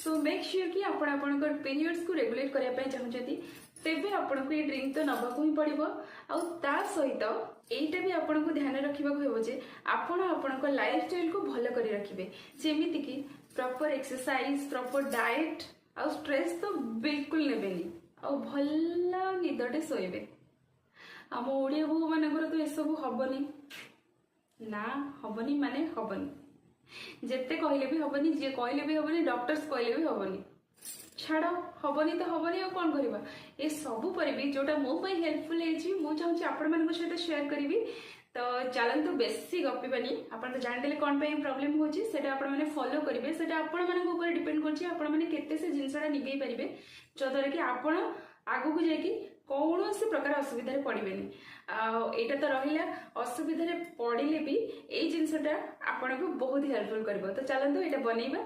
So make sure कि आपण आपनकर पीरियड्स को रेगुलेट करया पय चाहउछथि तेबे आपनको ये ड्रिंक तो नबाकू ही पड़िबो। आ ता सहित एटा भी आपनको ध्यान रखिबा हेबो जे आपण आपनकर लाइफस्टाइल को भलो करी रखिबे, जेमिति कि प्रॉपर एक्सरसाइज, प्रॉपर डाइट आ स्ट्रेस तो बिल्कुल नेबेनी आ भल्ला निदटे सोइबे। आम ओडिया बहु मानकर तो एसबू हबनी ना, हबनी माने हबनी, जेते कहले भी हबनी, जे कहले भी हबनी, डॉक्टर्स कहले भी हबनी, छाड़ हबनी तो हबनी आ कौन करबा। ए सबु पर भी जोटा मो पई हेल्पफुल हेची मो चाहूची आपण मानक सहित शेयर करबी। तो चलंतु बेसी गपिबानी, आपण तो जान देले कोन पई प्रॉब्लम होची सेटा आपण माने फॉलो करिवे, सेटा आपण मानक ऊपर डिपेंड करची आपण माने केते से जिंसडा निगेई परिबे जदर कि आपण आगु को जाकी कौन से प्रकार असुविधा पड़ेनि। एटा तो रहिला असुविधा पड़े भी ये जिनसटा आपन को बहुत हेल्पफुल कर। तो चलते ये बनइबा।